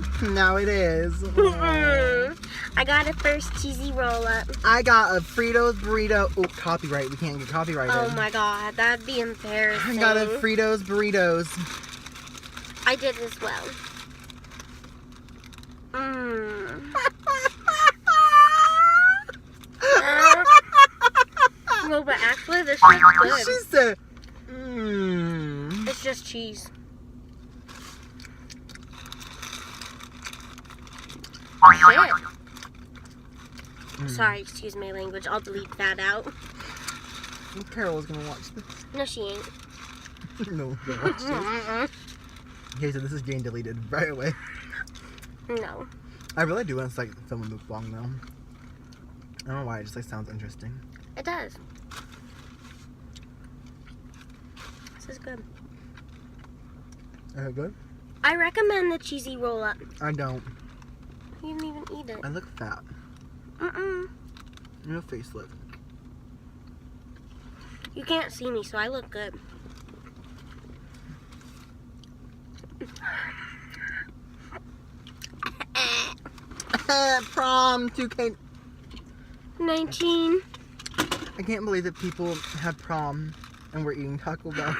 pie. No, it is. I got a first cheesy roll-up. I got a Fritos burrito. Oh, copyright. We can't get copyrighted. Oh my god, that'd be embarrassing. I got a Fritos burritos. I did as well. No, but actually, this is good. She said, It's just cheese. Shit. Sorry, excuse my language. I'll delete that out. Carol's gonna watch this. No, she ain't. No, don't watch this. Okay, so this is getting deleted right away. No. I really do want to like film a mukbang though. I don't know why, it just like sounds interesting. It does. This is good. Is it good? I recommend the cheesy roll-up. I don't. You didn't even eat it. I look fat. No facelift. You can't see me, so I look good. Prom 2K 19. I can't believe that people had prom and we're eating Taco Bell.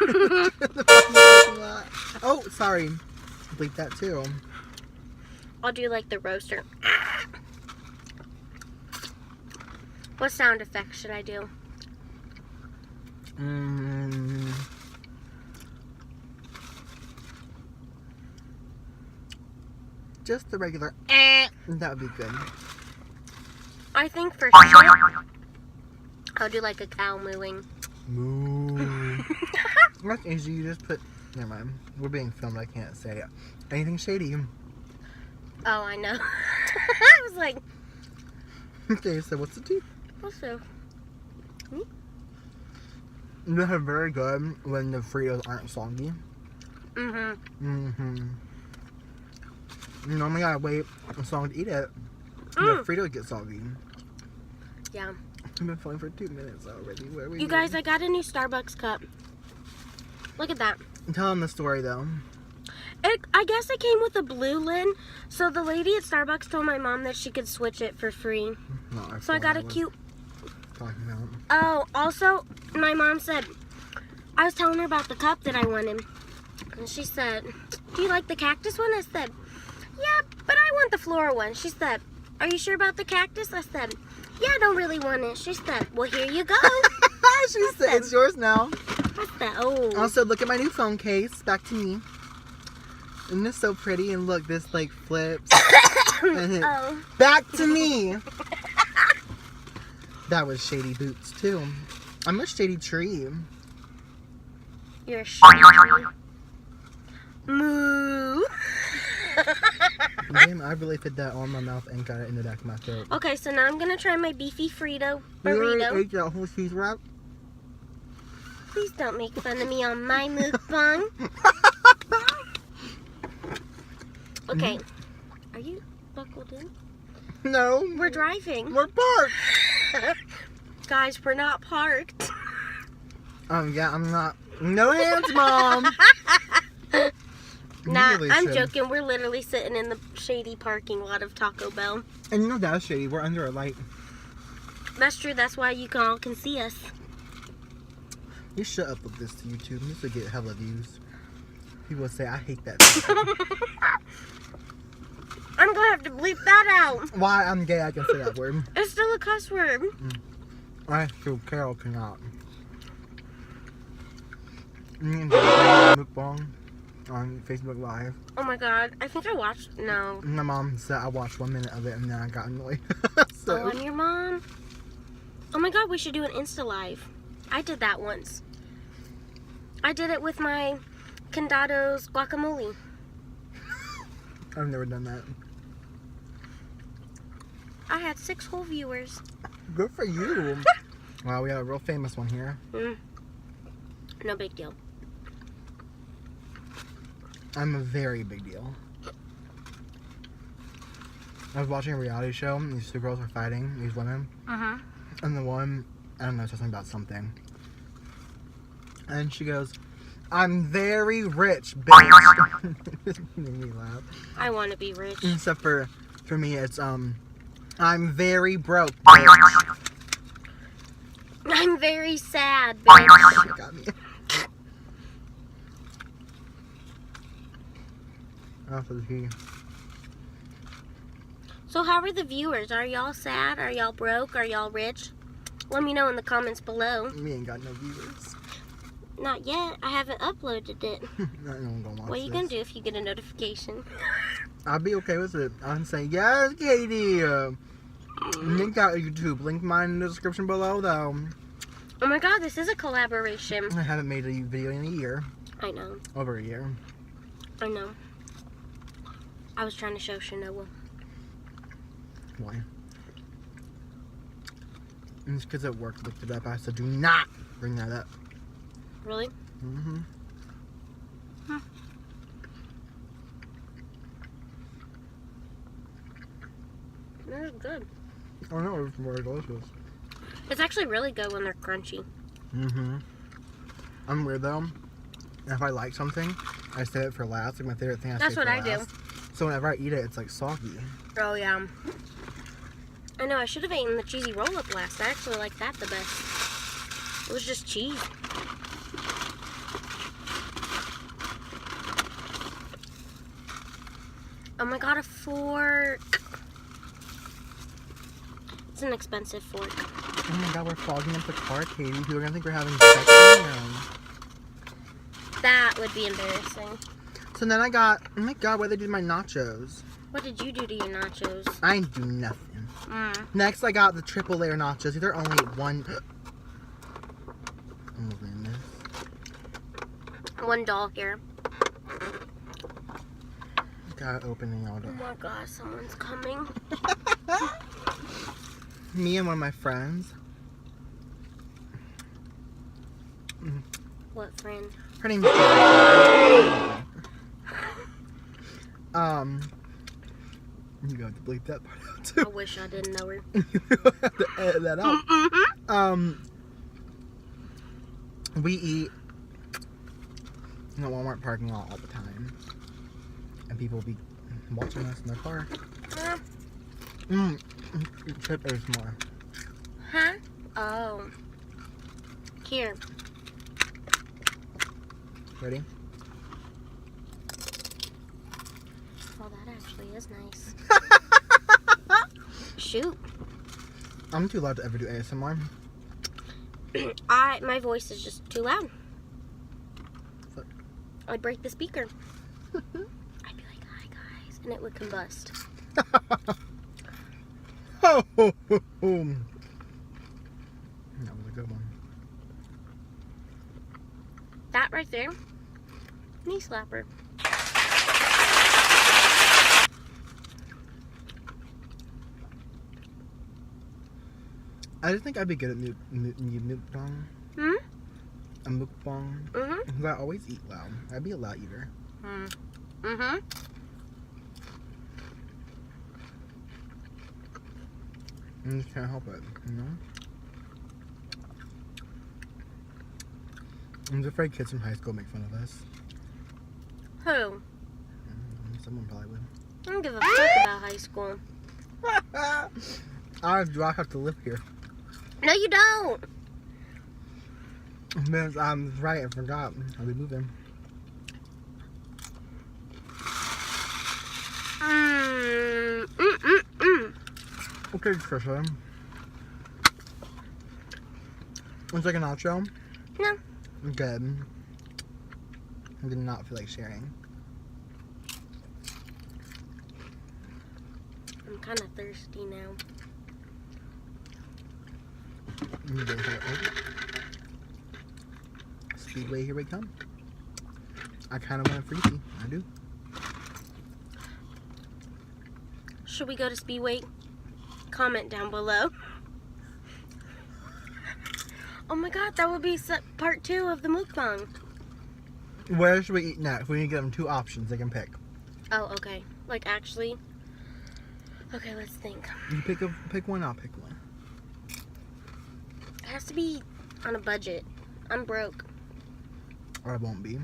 Oh, sorry. Bleep that too. I'll do like the roaster. What sound effect should I do? Just the regular. That would be good. I think for sure I'll do like a cow mooing. Moo. That's easy. You just put. Never mind. We're being filmed. I can't say anything shady. Oh, I know. I was like, Okay, so what's the tea? what's the? They're very good when the Fritos aren't soggy. Normally I wait so long to eat it. The Fritos get soggy. Yeah. I've been filming for 2 minutes already. What are we You doing? guys, I got a new Starbucks cup. Look at that. Tell them the story though. I guess it came with a blue lid, so the lady at Starbucks told my mom that she could switch it for free. So I got a cute... Oh, also, my mom said, I was telling her about the cup that I wanted, and she said, do you like the cactus one? I said, yeah, but I want the floral one. She said, are you sure about the cactus? I said, yeah, I don't really want it. She said, well, here you go. She said, it's yours now. I said, oh. Also, look at my new phone case. Back to me. Isn't this so pretty? And look, this like flips. And back to me. That was shady boots too. I'm a shady tree. You're a shady tree. Moo. Damn, I really fit that on my mouth and got it in the back of my throat. Okay, so now I'm gonna try my beefy Frito You already burrito. ate that whole cheese wrap? Please don't make fun of me on my mukbang. Okay, are you buckled in? No. We're driving. We're parked. Guys, we're not parked. Yeah, I'm not. No hands, Mom. Nah, really I'm should. joking. We're literally sitting in the shady parking lot of Taco Bell. And you know that's shady. We're under a light. That's true. That's why you all can see us. You should upload this to YouTube. This would get hella views. People would say, I hate that. I'm gonna have to bleep that out. Why I'm gay, I can say that word. It's still a cuss word. I feel Carol cannot. Me and Dad did a mukbang on Facebook Live. Oh my god, I think I watched. No. My mom said I watched 1 minute of it and then I got annoyed. Oh, and your mom? Oh my god, we should do an Insta Live. I did that once. I did it with my Condado's guacamole. I've never done that. I had 6 whole viewers. Good for you. Wow, we got a real famous one here. No big deal. I'm a very big deal. I was watching a reality show and these 2 girls were fighting, these women. And the one, I don't know, something about something. And she goes, I'm very rich, bitch. Made me laugh. I want to be rich. Except for me, it's I'm very broke, bitch. I'm very sad, bitch. You got me. Off of here. So how are the viewers? Are y'all sad? Are y'all broke? Are y'all rich? Let me know in the comments below. We ain't got no viewers. Not yet. I haven't uploaded it. No one gonna watch What are you gonna do if you get a notification? I'll be okay with it. I'm saying, yes, Katie. Link out YouTube. Link mine in the description below, though. Oh my god, this is a collaboration. I haven't made a video in a year. I know. Over a year. I know. I was trying to show Shanoa. Why? It's because at work looked it up. I said, do not bring that up. Really? Mm-hmm. Huh. They're good. Oh no, it's very delicious. It's actually really good when they're crunchy. Mm-hmm. I'm weird though. If I like something, I save it for last. Like my favorite thing, That's what I do. So whenever I eat it, it's like soggy. Oh yeah. I know, I should have eaten the cheesy roll-up last. I actually like that the best. It was just cheese. Oh my god, a fork. It's an expensive fork. Oh my god, we're fogging up the car, Katie. People are gonna think we're having sex in here. That would be embarrassing. So then I got, oh my god, where they did my nachos. What did you do to your nachos? I didn't do nothing. Next, I got the triple layer nachos. They're only one. Oh goodness. $1 here. Got opening all Oh door. my gosh, someone's coming. Me and one of my friends. What friend? Her name's you got to bleep that part out too. I wish I didn't know her. You have to edit that out. We eat in the Walmart parking lot all the time, and people will be watching us in their car. Chip is more. Huh? Oh. Here. Ready? Oh, that actually is nice. Shoot. I'm too loud to ever do ASMR. My voice is just too loud. Fuck. I'd break the speaker. I'd be like, hi guys, and it would combust. Oh, that was a good one. That right there, knee slapper. I just think I'd be good at mukbang. Hmm? A mukbang. Mm-hmm. Because I always eat loud. I'd be a loud eater. Mm-hmm. I just can't help it, you know? I'm just afraid kids from high school make fun of us. Who? Someone probably would. I don't give a fuck about high school. Do I have to live here? No, you don't. Because I'm right, I forgot. I'll be moving. Okay, Trisha. Would you like a nacho? No. Good. I did not feel like sharing. I'm kind of thirsty now. Speedway, here we come. I kind of want a freebie. I do. Should we go to Speedway? Comment down below. Oh my god, that would be part 2 of the mukbang. Where should we eat next? We need to give them 2 options they can pick. Oh, okay. Like, actually. Okay, let's think. You pick one, I'll pick one. It has to be on a budget. I'm broke. Or I won't be.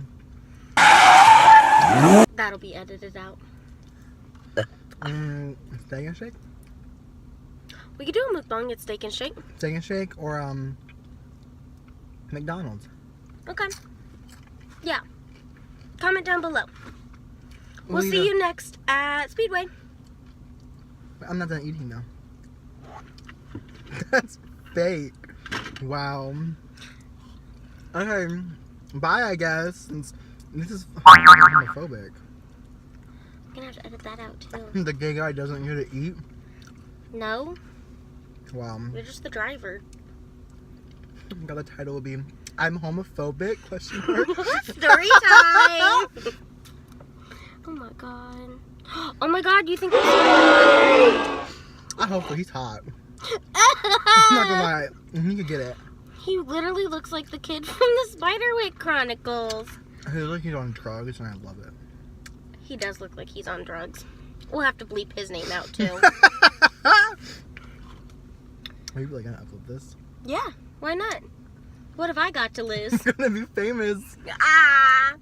That'll be edited out. Steak and shake? We could do a mukbang at Steak and Shake. Steak and shake or McDonald's. Okay. Yeah. Comment down below. We'll see you next at Speedway. I'm not done eating though. That's fake. Wow. Okay. Bye, I guess. Since this is homophobic. I'm gonna have to edit that out too. The gay guy doesn't get to eat? No. Wow. You're just the driver. Got the title will be I'm homophobic? Question mark. Story time. Oh my god. Oh my god, you think we're I hope so. He's hot. I'm not gonna lie. He could get it. He literally looks like the kid from the Spiderwick Chronicles. He looks like he's on drugs and I love it. He does look like he's on drugs. We'll have to bleep his name out too. Are you really gonna upload this? Yeah, why not? What have I got to lose? I'm gonna be famous. Ah!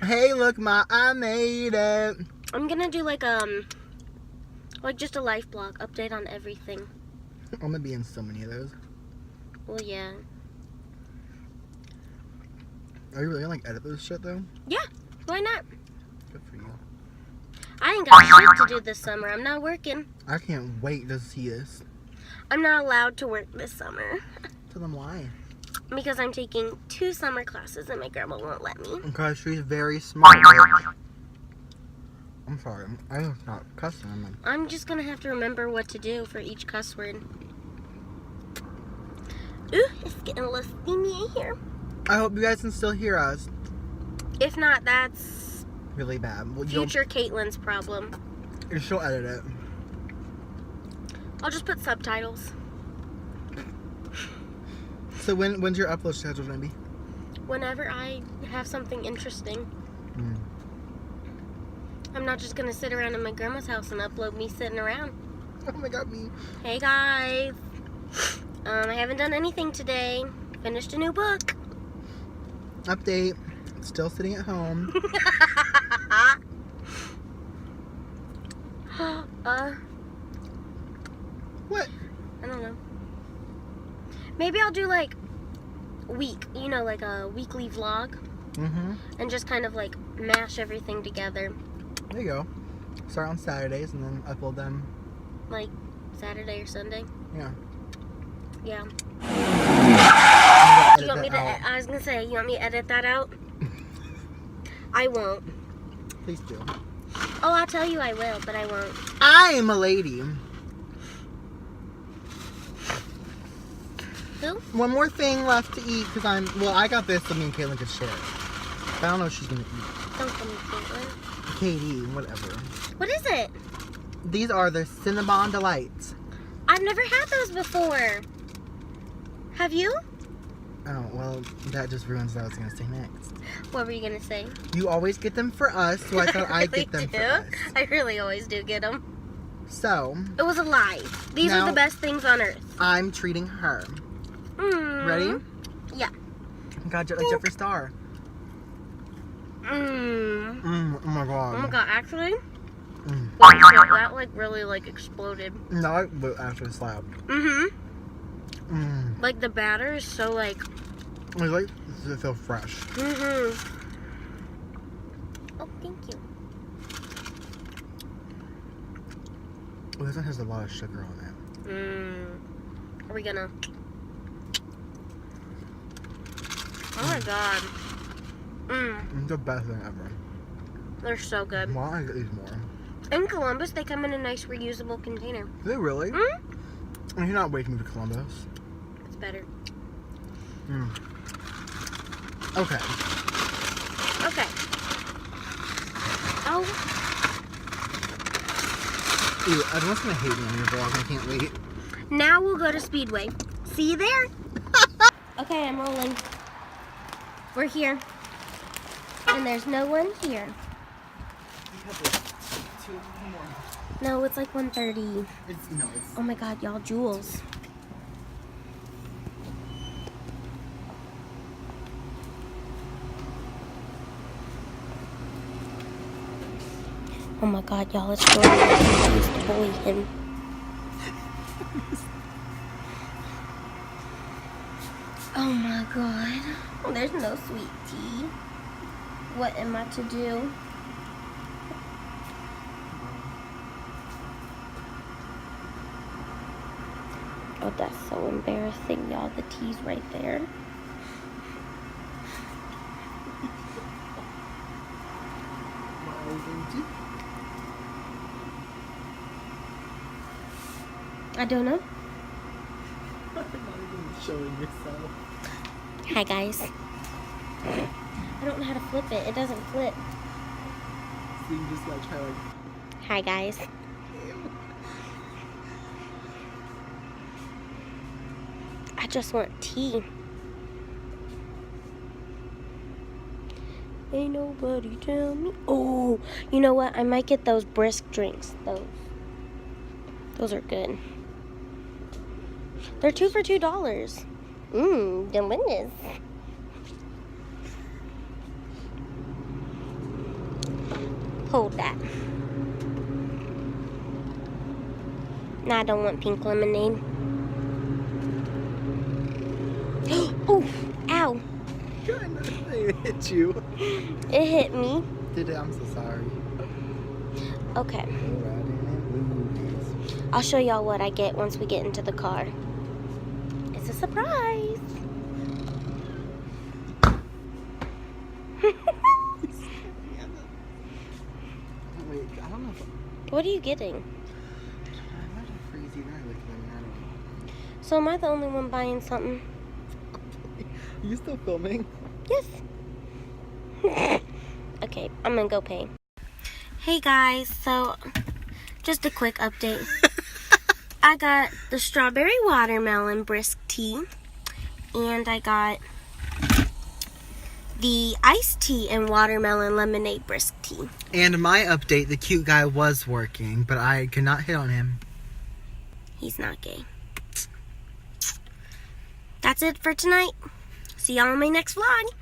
Hey, look, I made it. I'm gonna do like just a life blog update on everything. I'm gonna be in so many of those. Well, yeah. Are you really gonna like edit this shit though? Yeah, why not? Good for you. I ain't got shit to do this summer. I'm not working. I can't wait to see this. I'm not allowed to work this summer. Tell them why. Because I'm taking 2 summer classes and my grandma won't let me. Because she's very smart. Bitch. I'm sorry. I'm not cussing. I'm just gonna have to remember what to do for each cuss word. Ooh, it's getting a little steamy in here. I hope you guys can still hear us. If not, that's Really bad. Well, future Caitlin's problem. She'll edit it. I'll just put subtitles. So when's your upload schedule gonna be? Whenever I have something interesting. Mm. I'm not just gonna sit around in my grandma's house and upload me sitting around. Oh my god, me. Hey guys. I haven't done anything today. Finished a new book. Update. Still sitting at home. What? I don't know. Maybe I'll do like like a weekly vlog. Mm-hmm. And just kind of like mash everything together. There you go. Start on Saturdays and then upload them. Like Saturday or Sunday. Yeah. Yeah. Do you want me to? I was gonna say, you want me to edit that out? I won't. Please do. Oh, I'll tell you I will, but I won't. I am a lady. Who? One more thing left to eat because I got this so me and Caitlin could share. But I don't know what she's gonna eat. Don't call me Caitlin. Katie, whatever. What is it? These are the Cinnabon Delights. I've never had those before. Have you? Oh, well, that just ruins what I was gonna say next. What were you gonna say? You always get them for us, so I thought I'd get them for us. I really always do get them. So. It was a lie. These are the best things on earth. I'm treating her. Mm. Ready? Yeah. Got like Jeffree Star. Mmm. Oh my god. Oh my god, actually? Mm. Holy shit, that like really like exploded. No, it actually slapped. Mm-hmm. Mm. Like the batter is so like... It's like, it feels fresh. Mm-hmm. Oh, thank you. Oh, this one has a lot of sugar on it. Mmm. Are we gonna... Oh my god. Mmm. It's the best thing ever. They're so good. Why don't I get these more? In Columbus, they come in a nice reusable container. Do they really? Mm? You're not waiting to Columbus. It's better. Mm. Okay. Okay. Oh. Ew, everyone's gonna hate me on your vlog. I can't wait. Now we'll go to Speedway. See you there. Okay, I'm rolling. We're here. And there's no one here. No, it's like 1:30. It's. Oh my god, y'all, Jules. Oh my god, y'all, it's Jordan. I used to bully him. Oh my god. Oh, there's no sweet tea. What am I to do? Oh, that's so embarrassing, y'all. The tea's right there. I don't know. You're not even showing yourself. Hi, guys. I don't know how to flip it. It doesn't flip. So you just gotta try like... Hi, guys. I just want tea. Ain't nobody tell me. Oh, you know what? I might get those brisk drinks. Those are good. They're 2 for $2. Delicious. Hold that. Nah, I don't want pink lemonade. Oh, ow. It hit you. It hit me. Did it? I'm so sorry. Okay. I'll show y'all what I get once we get into the car. It's a surprise. Wait, I don't know if... What are you getting? I might have freezy there. I don't know. So am I the only one buying something? Are you still filming? Yes. Okay, I'm gonna go pay. Hey guys, so just a quick update. I got the strawberry watermelon brisk tea, and I got the iced tea and watermelon lemonade brisk tea. And my update, the cute guy was working, but I could not hit on him. He's not gay. That's it for tonight. See y'all in my next vlog.